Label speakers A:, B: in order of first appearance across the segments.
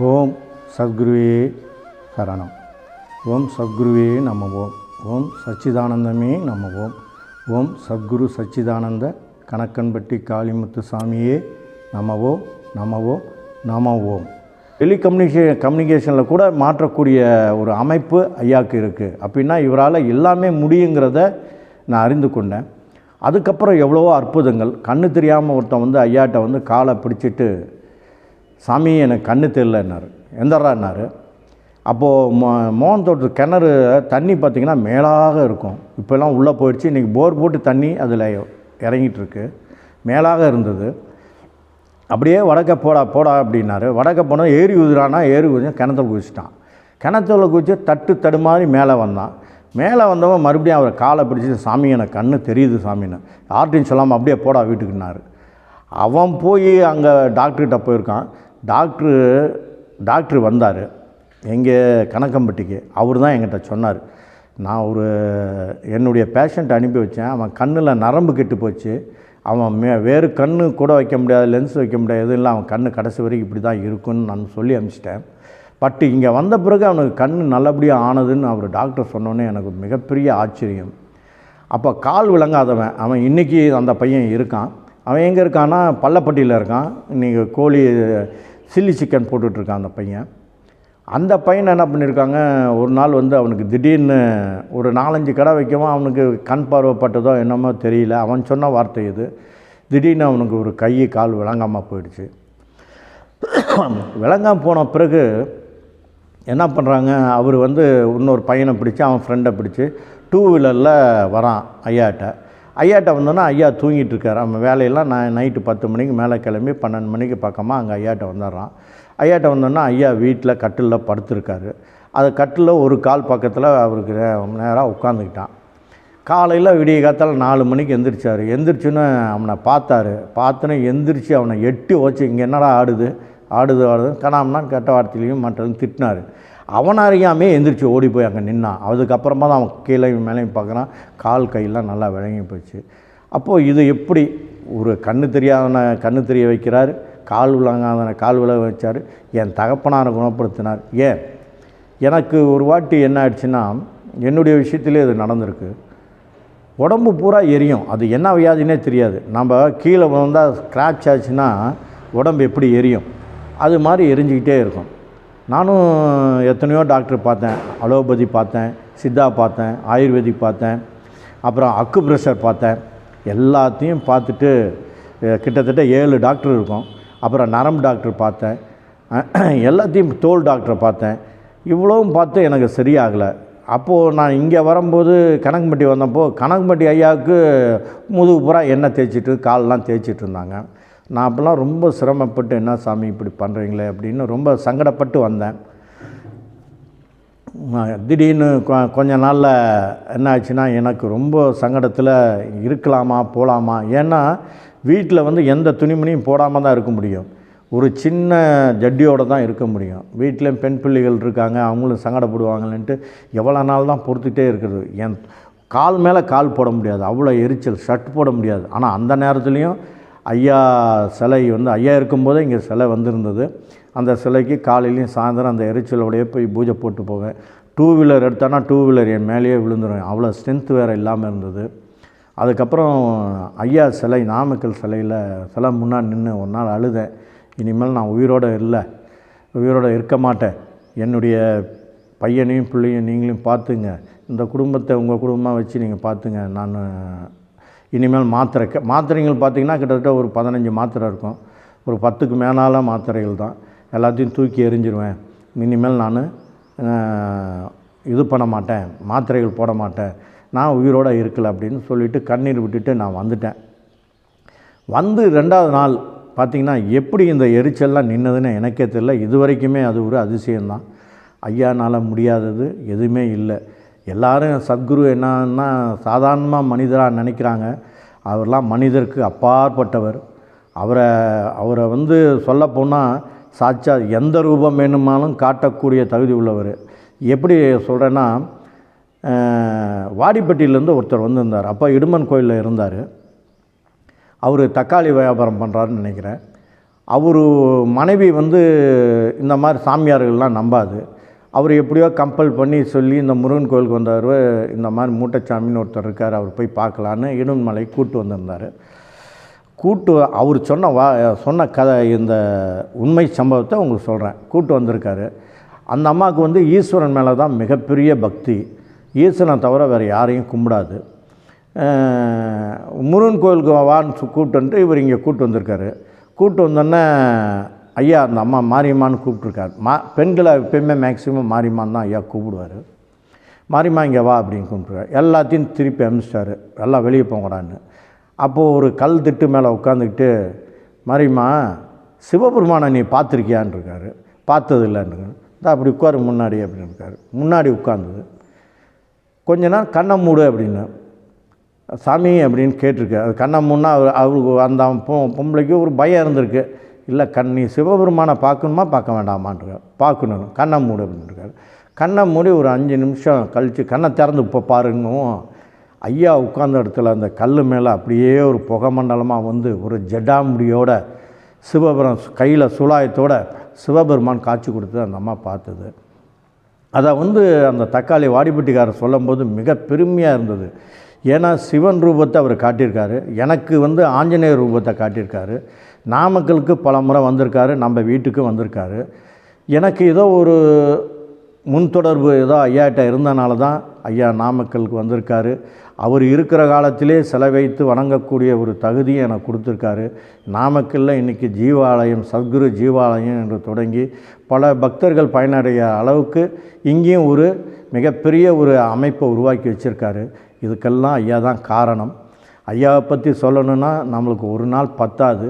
A: ஓம் சத்குருவே சரணம். ஓம் சத்குருவே நம ஓம். ஓம் சச்சிதானந்தமே நம ஓம். ஓம் சத்குரு சச்சிதானந்த கணக்கன்பட்டி காளிமுத்து சாமியே நம ஓம் நம ஓம் நம ஓம். கம்யூனிகேஷனில் கூட மாற்றக்கூடிய ஒரு அமைப்பு ஐயாவுக்கு இருக்குது. அப்படின்னா இவரால் எல்லாமே முடியுங்கிறத நான் அறிந்து கொண்டேன். அதுக்கப்புறம் எவ்வளவோ அற்புதங்கள். கண்ணு தெரியாமல் ஒருத்தன் ஐயாட்ட காலை பிடிச்சிட்டு, சாமி எனக்கு கண்ணு தெரியலன்னாரு. எந்தர்றான்னாரு. அப்போது மோகன் தோட்டத்து கிணறு தண்ணி பார்த்திங்கன்னா மேலாக இருக்கும். இப்போல்லாம் உள்ளே போயிடுச்சு. இன்றைக்கி போர் போட்டு தண்ணி அதில் இறங்கிட்டுருக்கு. மேலாக இருந்தது. அப்படியே வடக்க போடா அப்படின்னாரு. வடக்க போனால் ஏரி ஊதுறானா, ஏரி ஊதி கிணத்துல குதிச்சிட்டான். கிணத்துல குதிச்சு தட்டு தடுமாறி மேலே வந்தான். மேலே வந்தவன் மறுபடியும் அவரை காலை பிடிச்சி, சாமி எனக்கு கண்ணு தெரியுது சாமின்னு. யார்கிட்டையும் சொல்லாமல் அப்படியே போடா வீட்டுக்குன்னாரு. அவன் போய் அங்கே டாக்டர்கிட்ட போயிருக்கான். டாக்டர் வந்தார் எங்கே கணக்கம்பட்டிக்கு. அவர் தான் என்கிட்ட சொன்னார், நான் என்னுடைய பேஷண்ட்டை அனுப்பி வச்சேன். அவன் கண்ணில் நரம்பு கெட்டு போச்சு. அவன் வேறு கண்ணு கூட வைக்க முடியாது, லென்ஸ் வைக்க முடியாது, எதுவும் இல்லை. அவன் கண்ணு கடைசி வரைக்கும் இப்படி தான் இருக்குன்னு நான் சொல்லி அனுப்பிச்சிட்டேன். பட் இங்கே வந்த பிறகு அவனுக்கு கண் நல்லபடியாக ஆனதுன்னு அவர் டாக்டர் சொன்னோன்னே எனக்கு மிகப்பெரிய ஆச்சரியம். அப்போ கால் விளங்காதவன் அவன் இன்றைக்கி அந்த பையன் இருக்கான். அவன் எங்கே இருக்கான்னா பள்ளப்பட்டியில் இருக்கான். இன்றைக்கி கோழி சில்லி சிக்கன் போட்டுட்ருக்கான் அந்த பையன். அந்த பையனை என்ன பண்ணியிருக்காங்க, ஒரு நாள் அவனுக்கு திடீர்னு ஒரு 4-5 கடை வைக்கவும் அவனுக்கு கண் பார்வைப்பட்டதோ என்னமோ தெரியல. அவன் சொன்ன வார்த்தை இது. திடீர்னு அவனுக்கு ஒரு கை கால் விளங்காமல் போயிடுச்சு. விளங்காமல் போன பிறகு என்ன பண்ணுறாங்க, அவர் இன்னொரு பையனை பிடிச்சி, அவன் ஃப்ரெண்டை பிடிச்சி 2 வீலரில் வரான் ஐயாட்ட வந்தோன்னா ஐயா தூங்கிட்டு இருக்கார். அவன் வேலையெல்லாம் நைட்டு 10 மணிக்கு மேலே கிளம்பி 12 மணிக்கு பக்கமாக அங்கே ஐயாட்ட வந்துடுறான். ஐயாட்ட வந்தோன்னா ஐயா வீட்டில் கட்டிலில் படுத்துருக்காரு. அது கட்டிலில் ஒரு கால் பக்கத்தில் அவருக்கு நேராக உட்காந்துக்கிட்டான். காலையில் விடிய காத்தால் 4 மணிக்கு எந்திரிச்சார். எந்திரிச்சுன்னு அவனை பார்த்துன்னு எந்திரிச்சு அவனை எட்டி வச்சு, இங்கே என்னடா ஆடுது கணாம்னா கெட்ட வார்த்தையிலையும் மற்றதும் திட்டினார். அவன் அறியாமே எந்திரிச்சு ஓடி போய் அங்கே நின்னான். அதுக்கப்புறமா தான் அவன் கீழே மேலேயும் பார்க்குறான். கால் கையெல்லாம் நல்லா விளங்கி போச்சு. அப்போது இது எப்படி ஒரு கண்ணு தெரியாதவனை கண்ணு தெரிய வைக்கிறார், கால் விளங்காதவனை கால் விளங்க வச்சார், என் தகப்பனாரை குணப்படுத்தினார். எனக்கு ஒரு வாட்டி என்ன ஆயிடுச்சுன்னா, என்னுடைய விஷயத்திலே அது நடந்திருக்கு. உடம்பு பூரா எரியும். அது என்ன வியாதினே தெரியாது. நம்ம கீழே வந்தால் ஸ்க்ராட்ச் ஆச்சுன்னா உடம்பு எப்படி எரியும், அது மாதிரி எரிஞ்சிக்கிட்டே இருக்கும். நானும் எத்தனையோ டாக்டர் பார்த்தேன். அலோபதி பார்த்தேன், சித்தா பார்த்தேன், ஆயுர்வேதிக் பார்த்தேன், அப்புறம் அக்கு ப்ரெஷர் பார்த்தேன். எல்லாத்தையும் பார்த்துட்டு கிட்டத்தட்ட 7 டாக்டர் இருக்கும். அப்புறம் நரம்பு டாக்டர் பார்த்தேன், எல்லாத்தையும் தோல் டாக்டரை பார்த்தேன். இவ்வளவும் பார்த்து எனக்கு சரியாகலை. அப்போது நான் இங்கே வரும்போது கணக்கம்பட்டி வந்தப்போ கணக்கம்பட்டி ஐயாவுக்கு முதுகு பூரா எண்ணெய் தேய்ச்சிட்டு காலெலாம் தேய்ச்சிட்டு இருந்தாங்க. நான் அப்போல்லாம் ரொம்ப சிரமப்பட்டு, என்ன சாமி இப்படி பண்ணுறீங்களே அப்படின்னு ரொம்ப சங்கடப்பட்டு வந்தேன். திடீர்னு கொஞ்ச நாளில் என்ன ஆச்சுன்னா, எனக்கு ரொம்ப சங்கடத்தில் இருக்கலாமா போகலாமா. ஏன்னா வீட்டில் எந்த துணிமணியும் போடாமல் தான் இருக்க முடியும். ஒரு சின்ன ஜட்டியோடு தான் இருக்க முடியும். வீட்டில் பெண் பிள்ளைகள் இருக்காங்க, அவங்களும் சங்கடப்படுவாங்கன்ட்டு எவ்வளோ நாள் தான் பொறுத்துட்டே இருக்கிறது. என் கால் மேலே கால் போட முடியாது, அவ்வளோ எரிச்சல். ஷர்ட் போட முடியாது. ஆனால் அந்த நேரத்துலேயும் ஐயா சிலை ஐயா இருக்கும்போதே இங்கே சிலை வந்திருந்தது. அந்த சிலைக்கு காலையிலையும் சாயந்தரம் அந்த எரிச்சலோடையே போய் பூஜை போட்டு போவேன். 2 வீலர் எடுத்தானா 2 வீலர் என் மேலேயே விழுந்துடும். அவ்வளோ ஸ்ட்ரென்த் வேறு இல்லாமல் இருந்தது. அதுக்கப்புறம் ஐயா சிலை, நாமக்கல் சிலை முன்னாடி நின்று ஒரு நாள் அழுதேன். இனிமேல் நான் உயிரோடு இருக்க மாட்டேன். என்னுடைய பையனையும் பிள்ளையும் நீங்களும் பார்த்துங்க. இந்த குடும்பத்தை உங்கள் குடும்பமாக வச்சு நீங்கள் பார்த்துங்க. நான் இனிமேல் மாத்திரைகள் பார்த்திங்கன்னா கிட்டத்தட்ட ஒரு 15 மாத்திரை இருக்கும். ஒரு 10க்கு மேலான மாத்திரைகள் தான். எல்லாத்தையும் தூக்கி எறிஞ்சிருவேன். இனிமேல் நான் இது பண்ண மாட்டேன், மாத்திரைகள் போட மாட்டேன், நான் உயிரோடு இருக்கலை அப்படின்னு சொல்லிவிட்டு கண்ணீர் விட்டுட்டு நான் வந்துட்டேன். 2வது நாள் பார்த்திங்கன்னா எப்படி இந்த எரிச்சல்லாம் நின்னதுன்னு எனக்கே தெரியல. இது வரைக்குமே அது ஒரு அதிசயம்தான். ஐயானால் முடியாதது எதுவுமே இல்லை. எல்லாரும் சத்குரு என்னன்னா சாதாரணமாக மனிதராக நினைக்கிறாங்க. அவரெலாம் மனிதருக்கு அப்பாற்பட்டவர். அவரை சொல்லப்போனால் சாட்சா எந்த ரூபம் வேணுமானாலும் காட்டக்கூடிய தகுதி உள்ளவர். எப்படி சொல்கிறேன்னா, வாடிப்பட்டியிலேருந்து ஒருத்தர் வந்திருந்தார். அப்போ இடுமன் கோயிலில் இருந்தார். அவர் தக்காளி வியாபாரம் பண்ணுறாருன்னு நினைக்கிறேன். அவர் மனைவி வந்து இந்த மாதிரி சாமியார்கள்லாம் நம்பாது. அவர் எப்படியோ கம்பல் பண்ணி சொல்லி இந்த முருகன் கோயிலுக்கு வந்தார். இந்த மாதிரி மூட்டைச்சாமின்னு ஒருத்தர் இருக்கார், அவர் போய் பார்க்கலான்னு இடுமலை கூட்டு வந்திருந்தார். அவர் சொன்ன கதை, இந்த உண்மை சம்பவத்தை உங்களுக்கு சொல்கிறேன். கூட்டு வந்திருக்காரு. அந்த அம்மாவுக்கு வந்து ஈஸ்வரன் மேலே தான் மிகப்பெரிய பக்தி. ஈஸ்வரனை தவிர வேறு யாரையும் கும்பிடாது. முருகன் கோயிலுக்கு வான்னு கூப்பிட்டு வந்துட்டு இவர் இங்கே கூப்பிட்டு வந்திருக்காரு. கூப்பிட்டு வந்தோடனே ஐயா அந்த அம்மா மாரியம்மான்னு கூப்பிட்ருக்காரு. பெண்களை எப்பயுமே மேக்ஸிமம் மாரியம்மான்னு தான் ஐயா கூப்பிடுவார். மாரியம்மா இங்கே வா அப்படின்னு கூப்பிட்ருக்காரு. எல்லாத்தையும் திருப்பி அனுப்பிச்சிட்டாரு, எல்லாம் வெளியே போங்கடான்னு. அப்போது ஒரு கல் திட்டு மேலே உட்காந்துக்கிட்டு, மாரியம்மா சிவபெருமானை நீ பார்த்துருக்கியான்னு இருக்காரு. பார்த்தது இல்லைன்னு. தான் அப்படி உட்காரு முன்னாடி அப்படின்னு இருக்காரு. முன்னாடி உட்காந்துது. கொஞ்ச நேரம் கண்ணை மூடு அப்படின்னு சாமி அப்படின்னு கேட்டிருக்கு. அது கண்ணை மூடனா அவருக்கு அந்த பொம்பளைக்கு ஒரு பயம் இருந்திருக்கு. இல்லை நீ சிவபெருமானை பார்க்கணுமா பார்க்க வேண்டாமான்ருக்கார். பார்க்கணும், கண்ணை மூடு அப்படின்ட்டுருக்காரு. கண்ணை மூடி ஒரு 5 நிமிஷம் கழித்து கண்ணை திறந்து இப்போ பாருங்கும். ஐயா உட்கார்ந்த இடத்துல அந்த கல் மேலே அப்படியே ஒரு புகை மண்டலமாக வந்து ஒரு ஜடாமுடியோட கையில் சுலாயத்தோட சிவபெருமான் காட்சி கொடுத்து அந்த அம்மா பார்த்தது. அதை வந்து அந்த தக்காளி வாடிப்பட்டிக்காரர் சொல்லும்போது மிக பெருமையாக இருந்தது. ஏன்னா சிவன் ரூபத்தை அவர் காட்டியிருக்காரு, எனக்கு வந்து ஆஞ்சநேயர் ரூபத்தை காட்டியிருக்காரு, நாமக்கலுக்கு பல முறை வந்திருக்காரு, நம்ம வீட்டுக்கு வந்திருக்காரு. எனக்கு ஏதோ ஒரு முன்தொடர்பு ஏதோ ஐயாட்ட இருந்தனால தான் ஐயா நாமக்கலுக்கு வந்திருக்காரு. அவர் இருக்கிற காலத்திலே சிலை வைத்து வணங்கக்கூடிய ஒரு தகுதியை எனக்கு கொடுத்துருக்காரு. நாமக்கல்லில் இன்றைக்கி ஜீவாலயம், சத்குரு ஜீவாலயம் என்று தொடங்கி பல பக்தர்கள் பயனடைய அளவுக்கு இங்கேயும் ஒரு மிகப்பெரிய ஒரு அமைப்பை உருவாக்கி வச்சுருக்காரு. இதுக்கெல்லாம் ஐயா தான் காரணம். ஐயாவை பற்றி சொல்லணுன்னா நம்மளுக்கு ஒரு நாள் பத்தாது.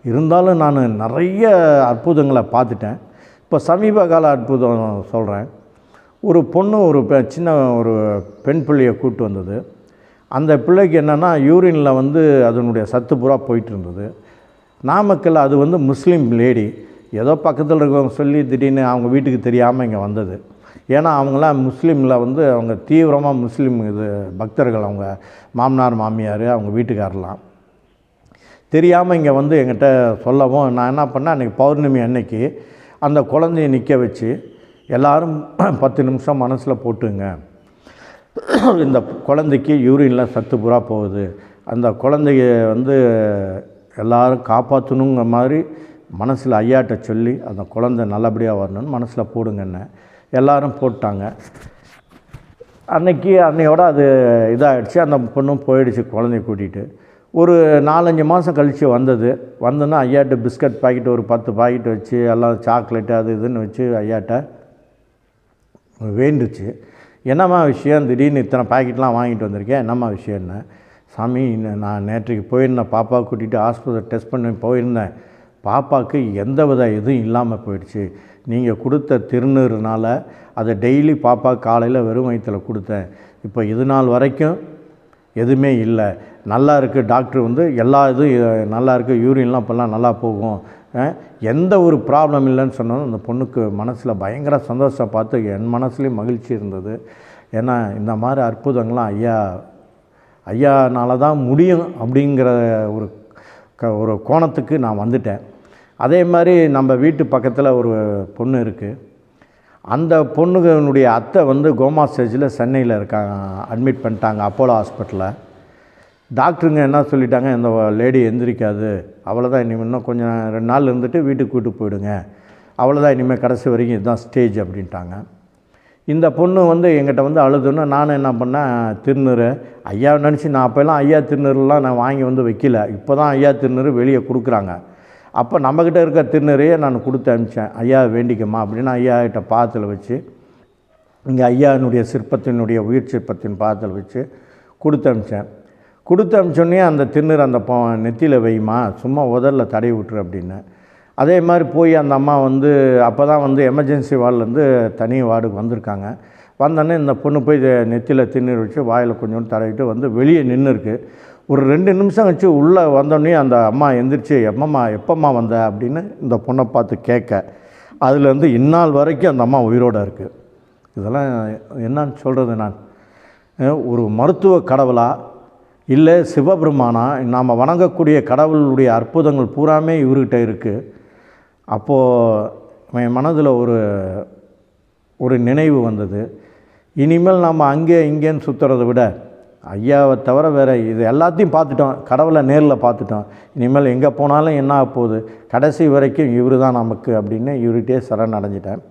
A: இருந்தாலும் நான் நிறைய அற்புதங்களை பார்த்துட்டேன். இப்போ சமீப கால அற்புதம் சொல்கிறேன். ஒரு பொண்ணு சின்ன ஒரு பெண் பிள்ளையை கூப்பிட்டு வந்தது. அந்த பிள்ளைக்கு என்னென்னா யூரினில் வந்து அதனுடைய சத்து பூரா போயிட்டு இருந்தது. நாமக்கல் அது வந்து முஸ்லீம் லேடி, ஏதோ பக்கத்தில் இருக்கவங்க சொல்லி திடீர்னு அவங்க வீட்டுக்கு தெரியாமல் இங்கே வந்தது. ஏன்னா அவங்களாம் முஸ்லீமில் வந்து அவங்க தீவிரமாக முஸ்லீம் பக்தர்கள், அவங்க மாமனார் மாமியார் அவங்க வீட்டுக்காரெலாம் தெரியாமல் இங்கே வந்து என்கிட்ட சொல்லவும் நான் என்ன பண்ணேன், அன்றைக்கி பௌர்ணமி அன்னைக்கு அந்த குழந்தைய நிற்க வச்சு எல்லோரும் 10 நிமிஷம் மனசில் போட்டுங்க, இந்த குழந்தைக்கு யூரினில் சத்து பூரா போகுது, அந்த குழந்தைய வந்து எல்லோரும் காப்பாற்றணுங்கிற மாதிரி மனசில் ஐயாட்ட சொல்லி அந்த குழந்தை நல்லபடியாக வரணும்னு மனசில் போடுங்கன்னு எல்லோரும் போட்டாங்க. அன்னையோட அது இதாகிடுச்சு. அந்த பொண்ணும் போயிடுச்சு குழந்தைய கூட்டிகிட்டு. ஒரு 4-5 மாதம் கழித்து வந்தோன்னா ஐயாட்ட பிஸ்கட் பாக்கெட் ஒரு 10 பாக்கெட் வச்சு எல்லாம் சாக்லேட்டு அது இதுன்னு வச்சு ஐயாட்ட வேண்டுச்சு. என்னம்மா விஷயம், திடீர்னு இத்தனை பாக்கெட்லாம் வாங்கிட்டு வந்திருக்கேன், என்னம்மா விஷயம்னு. சாமி நான் நேற்றுக்கு போயிருந்தேன், பாப்பா கூட்டிகிட்டு ஹாஸ்பிட்டல் டெஸ்ட் பண்ணி போயிருந்தேன், பாப்பாவுக்கு எந்த வித இதுவும் இல்லாமல் போயிடுச்சு. நீங்கள் கொடுத்த திருநீர்னால் அதை டெய்லி பாப்பா காலையில் வெறும் வயிற்றில் கொடுத்தேன். இப்போ இது நாள் வரைக்கும் எதுவுமே இல்லை, நல்லா இருக்குது, டாக்டர் வந்து எல்லா இதுவும் நல்லா இருக்குது, யூரின்லாம் இப்போல்லாம் நல்லா போகும், எந்த ஒரு ப்ராப்ளம் இல்லைன்னு சொன்னாலும் அந்த பொண்ணுக்கு மனசில் பயங்கர சந்தோஷம் பார்த்து என் மனசுலேயும் மகிழ்ச்சி இருந்தது. ஏன்னா இந்த மாதிரி அற்புதங்கள்லாம் ஐயானால தான் முடியும் அப்படிங்கிற ஒரு கோணத்துக்கு நான் வந்துட்டேன். அதே மாதிரி நம்ம வீட்டு பக்கத்தில் ஒரு பொண்ணு இருக்குது. அந்த பொண்ணுனுடைய அத்தை வந்து கோமா ஸ்டேஜில் சென்னையில் இருக்காங்க, அட்மிட் பண்ணிட்டாங்க அப்போலோ ஹாஸ்பிட்டலில். டாக்டருங்க என்ன சொல்லிட்டாங்க, இந்த லேடி எந்திரிக்காது, அவ்வளோதான், இனிமேல் இன்னும் கொஞ்சம் 2 நாள் இருந்துட்டு வீட்டுக்கு கூப்பிட்டு போயிடுங்க, அவ்வளோதான், இனிமேல் கடைசி வரைக்கும் இதுதான் ஸ்டேஜ் அப்படின்ட்டாங்க. இந்த பொண்ணு வந்து எங்கிட்ட வந்து அழுதுன்னு நானும் என்ன பண்ணேன், திருநீர் ஐயா நினச்சி நான் அப்போல்லாம் ஐயா திருநீர்லாம் நான் வாங்கி வந்து வைக்கல, இப்போ தான் ஐயா திருநீர் வெளியே கொடுக்குறாங்க. அப்போ நம்மக்கிட்ட இருக்க திருநீரையே நான் கொடுத்து அனுப்பிச்சேன், ஐயா வேண்டிக்கம்மா அப்படின்னு ஐயாக்கிட்ட பாதத்தில் வச்சு, இங்கே ஐயானுடைய சிற்பத்தினுடைய உயிர் சிற்பத்தின் பாதத்தில் வச்சு கொடுத்து அனுப்பிச்சேன். கொடுத்து அனுப்பிச்சோன்னே அந்த திருநீர் அந்த நெத்தியில் வைமா, சும்மா உதரில் தடவி விட்டுரு அப்படின்னு. அதே மாதிரி போய் அந்த அம்மா வந்து அப்போ தான் வந்து எமர்ஜென்சி வார்டுலேருந்து தனி வார்டுக்கு வந்திருக்காங்க. வந்தோடனே இந்த பொண்ணு போய் நெத்தியில் திருநீர் வச்சு வாயில் கொஞ்சோண்டு தடவிட்டு வந்து வெளியே நின்றுருக்கு. ஒரு 2 நிமிஷம் வச்சு உள்ளே வந்தோடனே அந்த அம்மா எந்திரிச்சு எப்பம்மா வந்த அப்படின்னு இந்த பொண்ணை பார்த்து கேட்க, அதுலேருந்து இந்நாள் வரைக்கும் அந்த அம்மா உயிரோடு இருக்குது. இதெல்லாம் என்னன்னு சொல்கிறது, நான் ஒரு மருத்துவ கடவுளா இல்லை சிவபெருமானா, நாம் வணங்கக்கூடிய கடவுளுடைய அற்புதங்கள் பூராமே இவர்கிட்ட இருக்குது. அப்போது என் மனதில் ஒரு நினைவு வந்தது. இனிமேல் நம்ம அங்கே இங்கேன்னு சுற்றுறதை விட ஐயாவை தவிர வேறு இது எல்லாத்தையும் பார்த்துட்டோம், கடவுளை நேரில் பார்த்துட்டோம், இனிமேல் எங்கே போனாலும் என்ன ஆக போகுது, கடைசி வரைக்கும் இவர் தான் நமக்கு அப்படின்னு இவர்கிட்டே சரண் அடைஞ்சிட்டேன்.